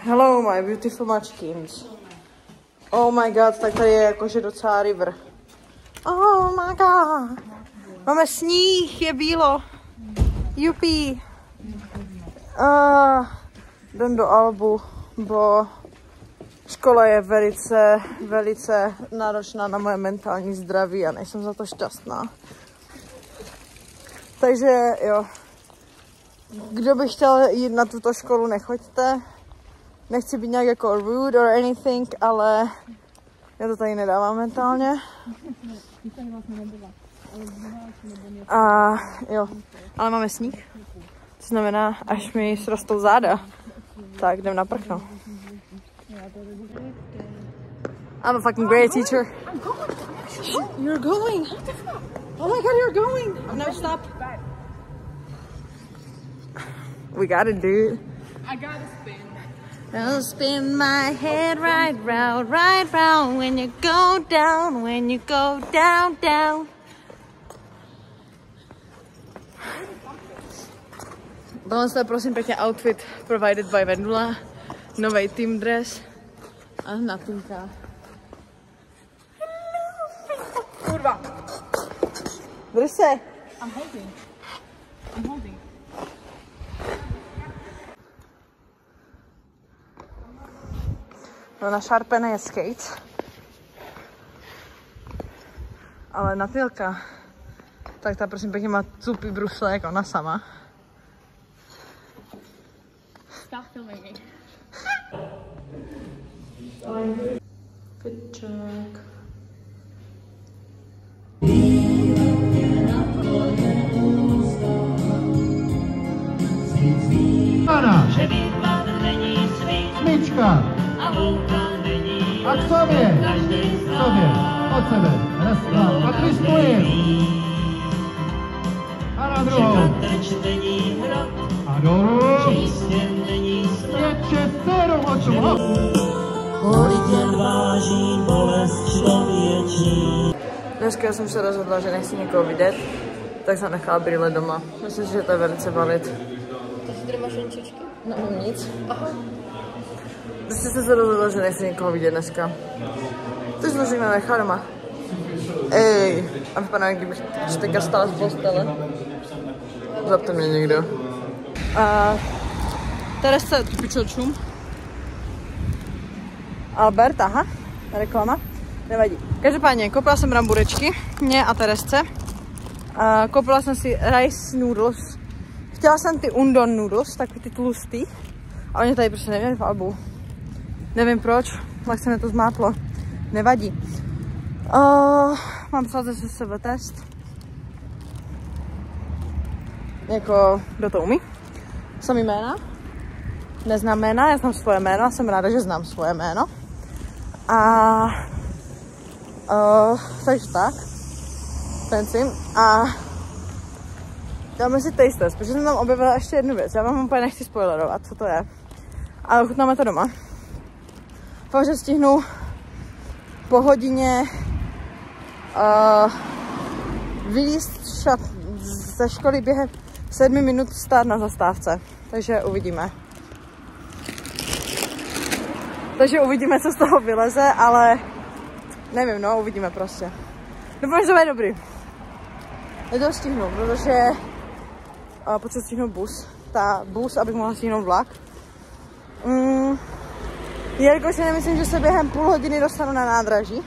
Hello my beautiful munchkins. Oh my god, tak tady je jakože docela river. Oh my god. Máme sníh, je bílo. Jupi. Jdem do Albu, bo škola je velice náročná na moje mentální zdraví a nejsem za to šťastná. Takže jo, kdo by chtěl jít na tuto školu, nechoďte. Nechci být nějak jako rude or anything, ale já to tady nedávám mentálně. A jo, ale máme sníh. To znamená, až mi srostou záda, tak jdem na prkno. I'm a fucking great teacher. You're going. Oh my god, you're going. No, stop. We got it, dude. I gotta spin. I'll spin my head right round when you go down, down. Tohle je prosím pěkně outfit provided by Vendula. Nový team dress. A Natunka. Kurva. Drž se. I'm holding. No, našarpené je skate. Ale Natylka, tak ta prosím pěkně má cupý brusle jako ona sama. Stop filming me. Good job. Ana, smyčka. A k sobě, od sebe. Raz, dva, a tři spojím. A na druhou. A dolů. 5, 6, 7, 8, hop. Kolik jen váží bolest člověčí. Dneska jsem se rozhodla, že nechci někoho vidět, tak jsem nechala brýle doma. Myslím si, že to je velice valid. Ty si tady máš jen čičky? No, nic. Aha. Prostě jsem se rozhodla, že nechci někoho vidět dneska. Takže jsem všechno nechala doma. Ej, a vypadá, jak kdybych teďka stala z postele. Zapte mě někdo. Teresa, tu pičel čum. Albert, aha, reklama. Nevadí. Každopádně, koupila jsem bramburečky, mě a Teresce. Koupila jsem si rice noodles. Chtěla jsem ty udon noodles, takový ty tlustý. A oni tady prostě neměli v Albu. Nevím proč, tak se mi to zmátlo. Nevadí. Mám psát ze sebe test. Jako, kdo to umí? Samý jména? Neznám jména, já znám svoje jméno, jsem ráda, že znám svoje jméno. Takže tak. Pensím. A dáme si taste test, protože jsem tam objevila ještě jednu věc. Já vám úplně nechci spoilerovat, co to je. Ale ochutnáme to doma. Fakt, že stihnu po hodině vylízt ze školy během 7 minut stát na zastávce. Takže uvidíme. Takže uvidíme, co z toho vyleze, ale nevím, no, uvidíme prostě. Doufám, že to bude dobrý. Já to stihnu, protože potřebuji stihnout bus, abych mohla stihnout vlak. Jelikož si nemyslím, že se během půl hodiny dostanu na nádraží.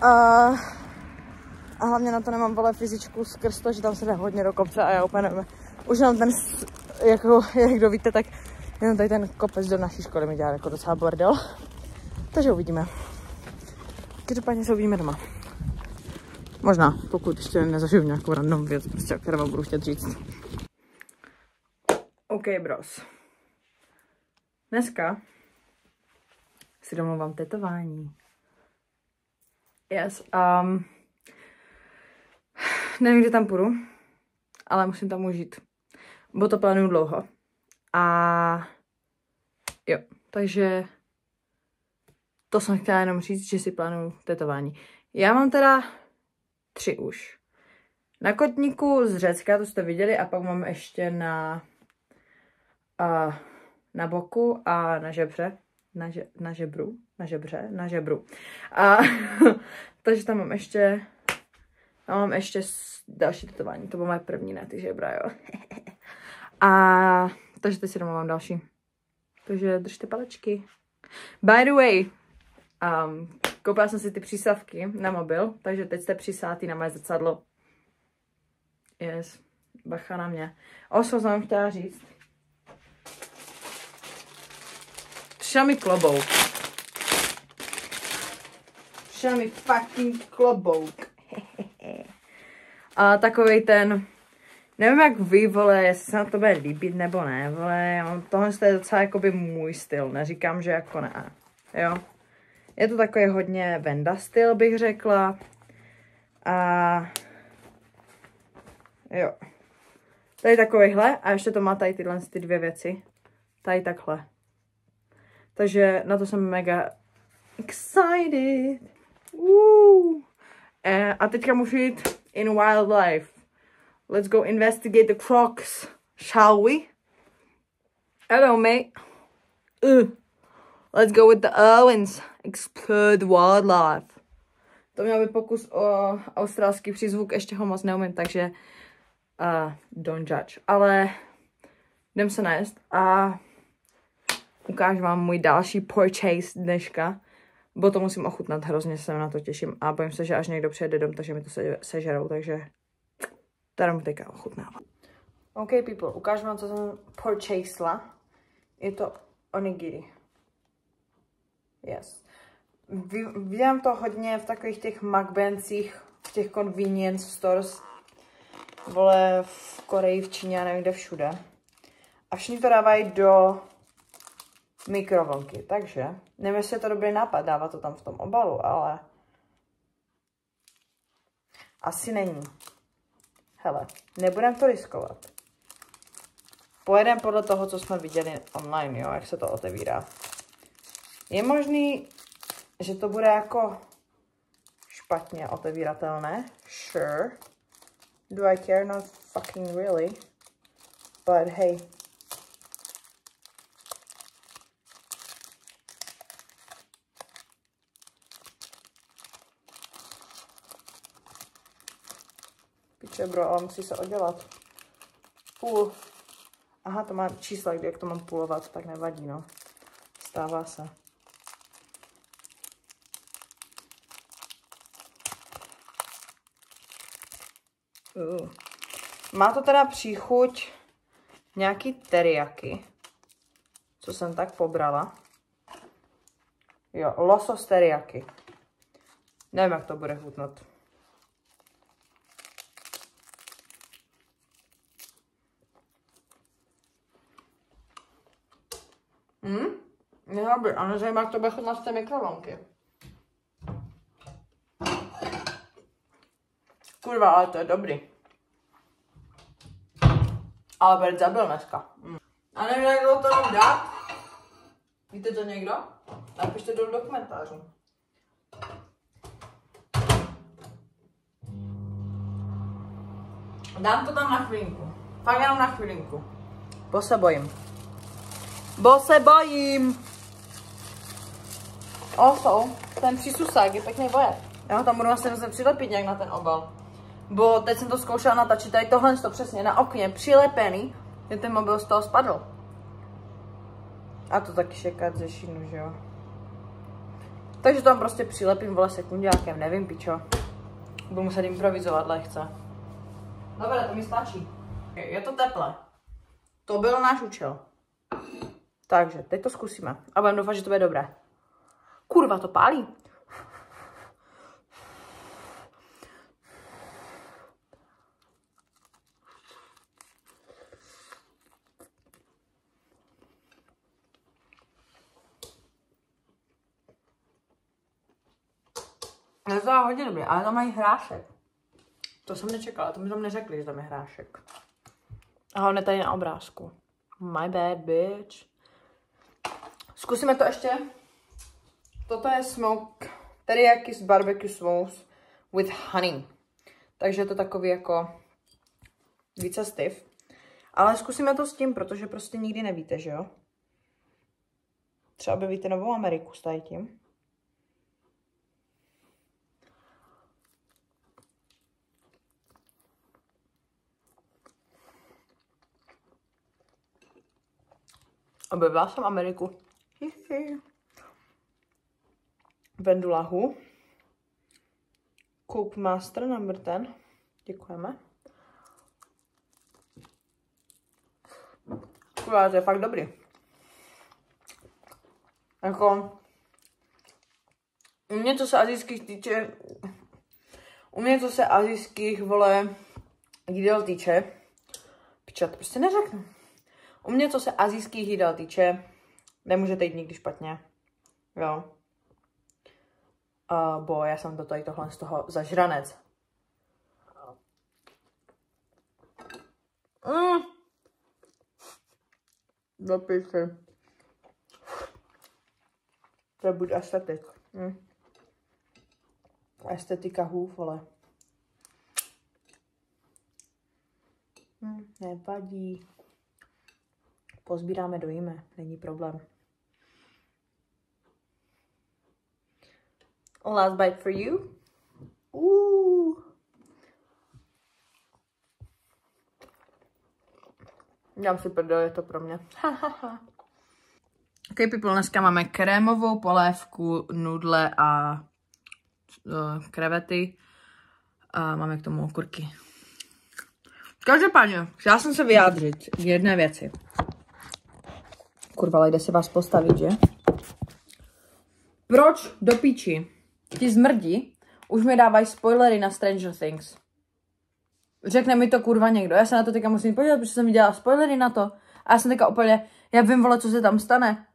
A hlavně na to nemám vole fyzičku skrz to, že tam se jde hodně do kopce a já úplně nevím. Už jenom ten, jako, jak kdo víte, tak jenom tady ten kopec do naší školy mi dělá jako docela bordel. Takže uvidíme. Každopádně se uvidíme doma. Možná, pokud ještě nezažiju nějakou random věc, prostě, o které vám budu chtět říct. OK, bros. Dneska si domluvám tetování. Yes. Nevím, kdy tam půjdu, ale musím tam užít. Bo to plánuju dlouho. A jo, takže to jsem chtěla jenom říct, že si plánuju tetování. Já mám teda 3 už. Na kotníku z Řecka, to jste viděli, a pak mám ještě na na boku a na žebře. Na žebru. A takže tam mám ještě další tetování. To bylo moje první na ty žebra, jo. A takže teď si doma mám další. Takže držte palečky. By the way, koupila jsem si ty přísavky na mobil, takže teď jste přisátý na moje zrcadlo. Yes, bacha na mě. Co jsem chtěla říct. Přišel mi klobouk. Přišel mi fucking klobouk. A takovej ten, nevím jak vy, vole, jestli se na to bude líbit nebo ne, vole, tohle je docela jakoby můj styl, neříkám, že jako ne, jo. Je to takový hodně Venda styl, bych řekla. A jo. Tady takovýhle a ještě to má tady tyhle ty dvě věci. Tady takhle. Takže na to jsem mega excited. A teďka můžu jít in wildlife. Let's go investigate the crocs, shall we? Hello, mate. Let's go with the Owens. Explore the wildlife. To měl být pokus o australský přízvuk, ještě ho moc neumím, takže don't judge. Ale jdem se najést a ukážu vám můj další purchase dneška. Bo to musím ochutnat, hrozně se na to těším a bojím se, že až někdo přijede dom, takže mi to sežerou, takže tady mu teďka ochutnávám. OK, people, ukážu vám, co jsem purchasela. Je to onigiri. Yes. Vidím to hodně v takových těch mukbancích, v těch convenience stores, vole v Koreji, v Číně a nevím kde všude. A všichni to dávají do mikrovlnky, takže nevím, jestli je to dobrý nápad dávat to tam v tom obalu, ale asi není. Hele, nebudem to riskovat. Pojedeme podle toho, co jsme viděli online, jo, jak se to otevírá. Je možný, že to bude jako špatně otevíratelné. Sure. Do I care? Not fucking really. But hey. Piče, bro, ale musí se oddělat. Půl. Aha, to má čísla, jak to mám půlovat, tak nevadí, no. Stává se. Má to teda příchuť nějaký teriyaki, co jsem tak pobrala. Jo, losos teriyaki. Nevím, jak to bude chutnat. Dobrý, a nezajímá, jak to bude chutnat z té mikrovlnky. Kurva, ale to je dobrý. Ale Bert zabil dneska. A nevím, jak to tam dát. Víte to někdo? Napište do komentářů. Dám to tam na chvilinku. Fakt jenom na chvilinku. Bo se bojím. Ten přísusák je pěkný boje. Já ho tam budu vlastně muset přilepit nějak na ten obal. Bo teď jsem to zkoušela natačit, tady tohle to přesně na okně přilepený, že ten mobil z toho spadl. A to taky šekat ze šínu, že jo. Takže to tam prostě přilepím, vole, sekundákem, nevím, pičo. Budu muset improvizovat lehce. Dobré, to mi stačí. Je to teple. To byl náš účel. Takže, teď to zkusíme. A budeme doufat, že to bude dobré. Kurva, to pálí. Je to hodně dobré, ale tam mají hrášek. To jsem nečekala, to mi tam neřekli, že tam je hrášek. A on je tady na obrázku. My bad, bitch. Zkusíme to ještě. Toto je smoke teriyaki barbecue sauce with honey. Takže je to takový jako více styv. Ale zkusíme to s tím, protože prostě nikdy nevíte, že jo? Třeba objevíte Novou Ameriku s tady tím. Objevila jsem Ameriku. Vendulahu. Coke Master number 10. Děkujeme. Kurva, to je fakt dobrý. Jako... U mě, co se asijských týče... U mě, co se asijských, vole, jídel týče... Piča, to prostě neřeknu. U mě, co se asijských jídel týče, nemůžete jít nikdy špatně. Jo. Bo já jsem do tohle z toho zažranec. Zapište. To je buď estetik. Estetika hův, vole. Nevadí. Pozbíráme, dojíme, není problém. Last bite for you. Dám si prdel, je to pro mě. Ok, people, dneska máme krémovou polévku, nudle a krevety. A máme k tomu okurky. Každopádně, chtěla jsem se vyjádřit k jedné věci. Kurva, ale jde se vás postavit, že? Proč do píči ti zmrdí už mi dávají spoilery na Stranger Things? Řekne mi to kurva někdo. Já se na to teďka musím podívat, protože jsem viděla spoilery na to. A já jsem teďka úplně, já vím, vole, co se tam stane.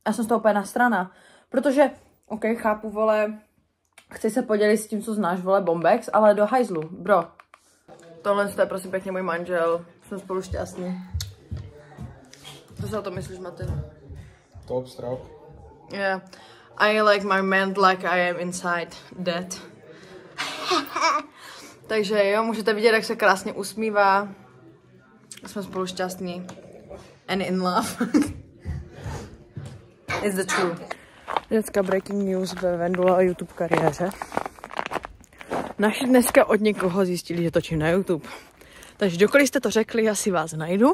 Já jsem z toho úplně nasraná. Protože, ok, chápu, vole, chci se podělit s tím, co znáš, vole, Bombex, ale do hajzlu, bro. Tohle je prosím pěkně můj manžel. Jsme spolu šťastní. Co si o to myslíš, Martin? Top strap. Yeah. I like my man like I am inside dead. Takže jo, můžete vidět, jak se krásně usmívá. Jsme spolu šťastní. And in love. It's the truth. Dneska breaking news ve Vendula YouTube kariéře. Naši dneska od někoho zjistili, že točím na YouTube. Takže kdokoliv jste to řekli, já si vás najdu.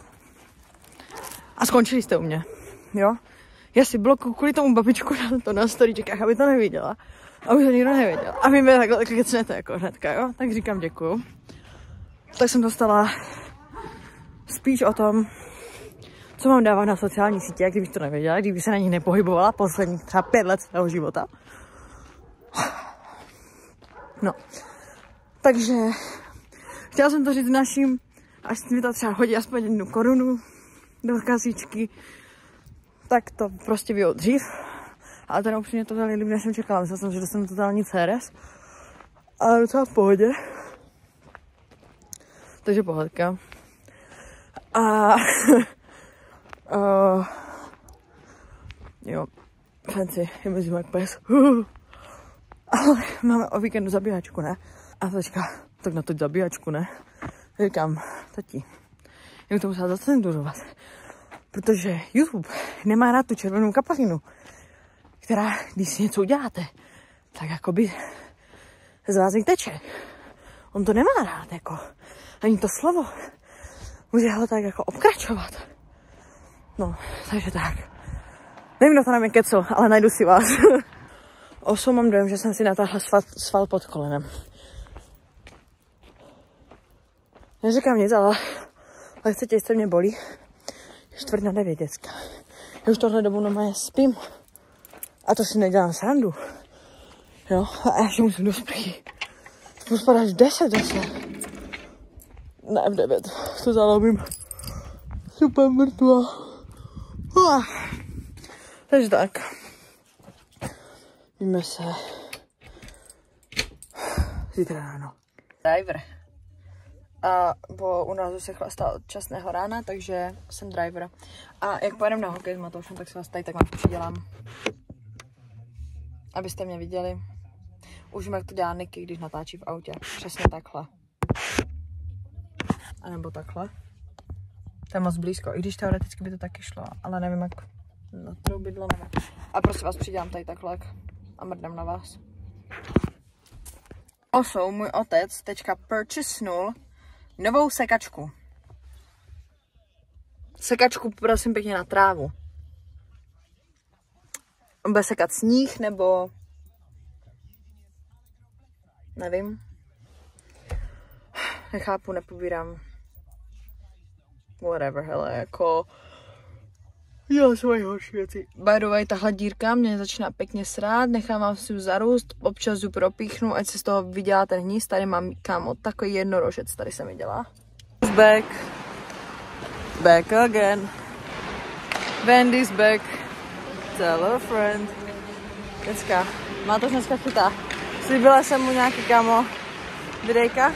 A skončili jste u mě. Jo? Já si blokuju kvůli tomu babičku na to na storyčekách, aby to neviděla. Aby to nikdo nevěděl. A vy mě takhle kecnete jako hnedka, jo? Tak říkám děkuju. Tak jsem dostala spíš o tom, co mám dávat na sociální sítě, jak kdybych to nevěděla, kdyby se na nich nepohybovala posledních třeba 5 let svého života. No. Takže chtěla jsem to říct našim, až mi to třeba hodí aspoň 1 korunu do kasíčky, tak to prostě bylo dřív. Ale teda upřímně to vzali líp, než jsem čekala. Myslela jsem, že dostanu totální CRS. Ale docela v pohodě. Takže pohodka. Jo, fancy, je mezi jak pes. Ale máme o víkendu zabíjačku, ne? A teďka, tak na to zabíjačku, ne? Říkám, tati, já to musela zacenzurovat. Protože YouTube nemá rád tu červenou kapalinu, která, když si něco uděláte, tak jakoby z vás teče. On to nemá rád, jako, ani to slovo. Může ho tak jako obkračovat. No, takže tak. Nevím, kdo to na mě kecel, ale najdu si vás. Osu mám dojem, že jsem si natáhla sval pod kolenem. Neříkám nic, ale lehce těžce mě bolí. Je 8:45 děcka. Já už tohle dobu normálně spím. A to si nedělám srandu. Jo, a já ještě musím do sprchy. Musím spadat až v 10 zase. Ne, v 9. To zalobím. Super mrtvá. Takže tak. Víme se zítra ráno. Driver. Bo u nás už se chlastá od časného rána, takže jsem driver. A jak pojedeme na hokej s Matoušem, tak si vás tady tak vám přidělám. Abyste mě viděli. Už jak to dělá Niky, když natáčí v autě. Přesně takhle. A nebo takhle. To je moc blízko, i když teoreticky by to taky šlo, ale nevím jak natroubidlem. A prostě vás přidělám tady takhle a mrdám na vás. Also, můj otec teďka purchasenul novou sekačku. Sekačku, prosím pěkně, na trávu. On bude sekat sníh, nebo... Nevím. Nechápu, nepobírám. Whatever, hele, jako... Já svoje horší věci. By the way, tahle dírka mě začíná pěkně srát, nechávám si ji zarůst, občas ji propíchnu, ať se z toho vydělá ten hníz. Tady mám, kámo, takový jednorožec, tady se mi dělá. Back. Back again. Wendy's back. Tell a friend. Dneska. Má to dneska chytá. Slíbila jsem mu nějaký, kámo, videjka.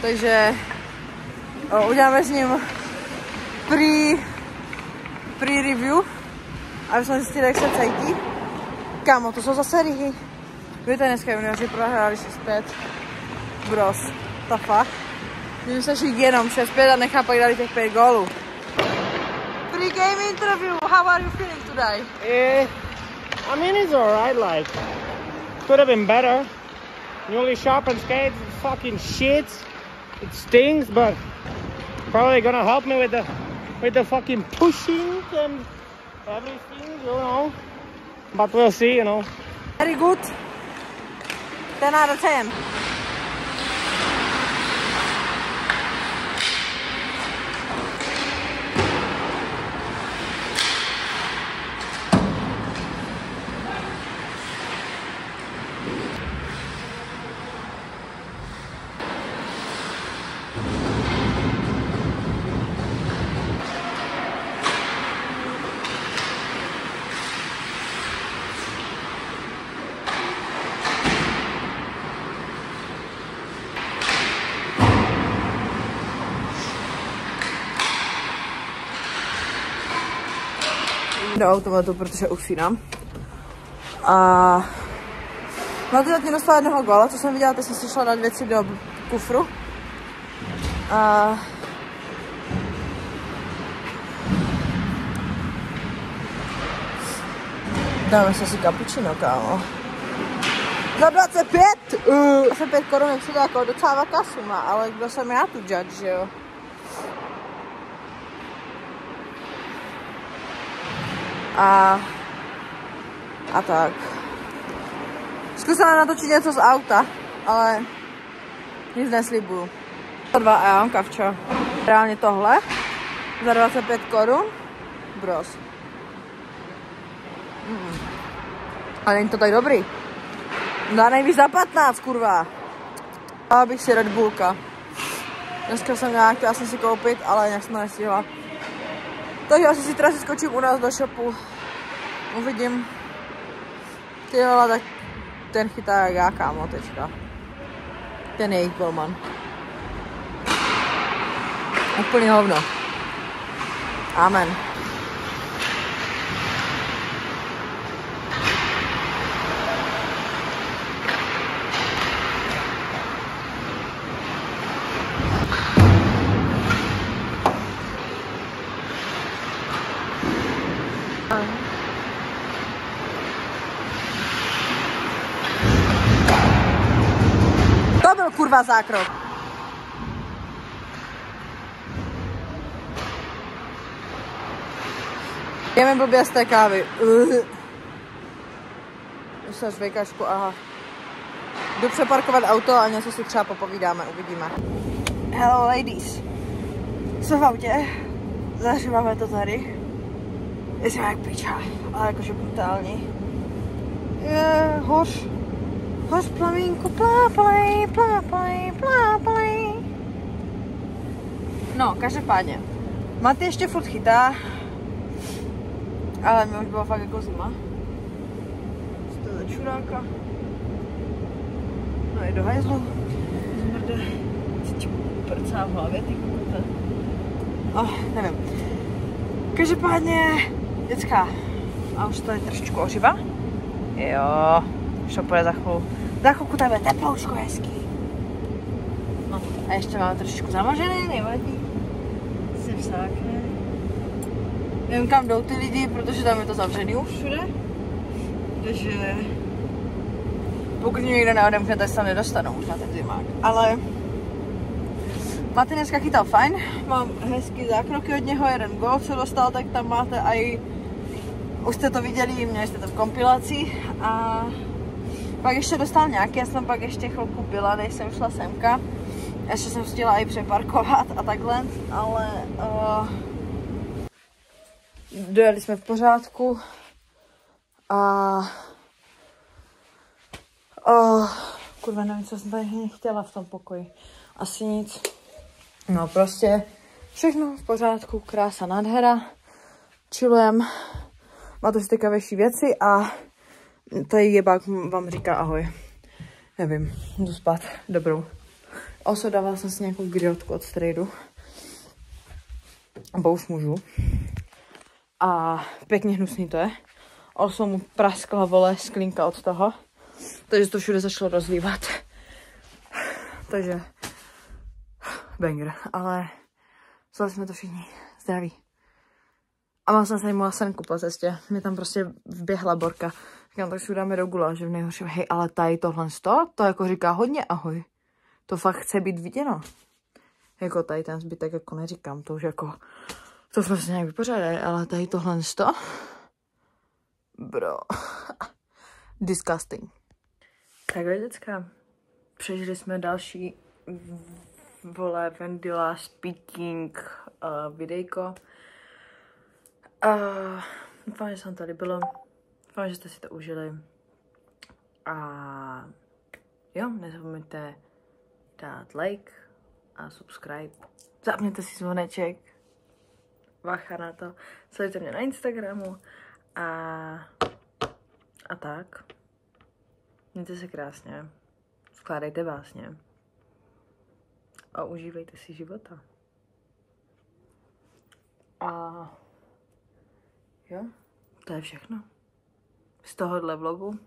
Takže uděláme s ním pre-review, aby jsme zjistili, jak se cítí. Kámo, to jsou zase ryhy. Víte, dneska junioři prohráli 6-5. Bros, to fakt. Můžeme se šít jenom 6-5 a nechápají, dali těch 5 gólů. Pre-game interview, how are you feeling today? I mean, it's alright, like, could have been better. Newly sharpened skates, fucking shit. It stings, but probably gonna help me with the fucking pushing and everything, you know. But we'll see, you know. Very good. 10 out of 10. Do automatu, protože usínám. A mám to zatím dostala jednoho góla, co jsem viděla, teď jsem si šla dát věci do kufru. A dáme se si cappuccino, kámo. Za 25! 25 korun mi přijde jako docela velká suma, ale kdo jsem já tu judge, že jo? A tak. Zkusila natočit něco z auta, ale nic neslibuju. 2 a já mám kavčo. Reálně tohle za 25 korun. Bros. Ale není to tak dobrý. Dá nejvíc za 15, kurva. Dala bych si Red Bullka. Dneska jsem nějak, chtěla jsem si koupit, ale nějak jsem to nestihla. Takže asi si teda si skočím u nás do shopu. Uvidím. Ty vole, tak ten chytá jak já, kámo, teďka. Ten jejich golman. Úplný hovno. Amen. To byl kurva zákrok. Jdeme blbě z té kávy. Už jsem žvejkačku, aha. Jdu přeparkovat auto a něco si třeba popovídáme, uvidíme. Hello ladies. Jsem v autě. Zažíváme to tady. Jestli jak piča, ale jakože brutální. Je hoř. Hoř plamínku, pláplej, pláplej, pláplej. No, každopádně. Maty ještě furt chytá. Ale mi už bylo fakt jako zima. Z toho čuráka. No i do hajzlu. Zmrde. Prcá v hlavě, ty kukuta. Nevím. Každopádně, děcka. A už to je trošičku oživa. Jo, už to půjde za chvilku. Za chvilku tady bude teploučko hezký. No, a ještě máme trošičku zamožené, nevadí. vsákne. Nevím, kam jdou ty lidi, protože tam je to zavřený už všude. Takže pokud mě někdo neodemkne, tak se tam nedostanou už na ten zimák. Ale Martin dneska chytal fajn, mám hezký zákroky od něho, jeden gól se dostal, tak tam máte i, už jste to viděli, měli jste to v kompilaci. A pak ještě dostal nějaký, já jsem pak ještě chvilku byla, než jsem šla semka. Ještě jsem chtěla i přeparkovat a takhle, ale dojeli jsme v pořádku a kurva, nevím, co jsem tady chtěla v tom pokoji. Asi nic. No prostě všechno v pořádku, krása, nádhera. Chillujem. Má to si teďka věci a tady jebák vám říká ahoj. Nevím, jdu spát. Dobrou. Oso dávala jsem si nějakou grillotku od Strejdu. Bo už můžu. A pěkně hnusný to je. Oso mu praskla, vole, sklinka od toho. Takže to všude začalo rozlívat. Takže banger, ale zvládli jsme to všichni. Zdraví. A mám jsem tady mohla senku po cestě. Mě tam prostě vběhla Borka. Říkám, tak si udáme do gulaže v nejhorším. Hej, ale tady tohle to jako říká hodně ahoj. To fakt chce být viděno. Jako tady ten zbytek jako neříkám, to už jako, to jsme se nějak vypořádali, ale tady tohle to. Bro. Disgusting. Tak děcka, přežili jsme další vole Vendila speaking videjko. Doufám, že se vám to líbilo. Doufám, že jste si to užili. A jo, nezapomeňte dát like a subscribe. Zapněte si zvoneček. Vácha na to. Sledujte mě na Instagramu. A tak. Mějte se krásně. Skládejte básně. A užívejte si života. A jo, to je všechno. Z tohohle vlogu.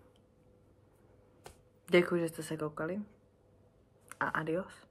Děkuji, že jste se koukali. A adios.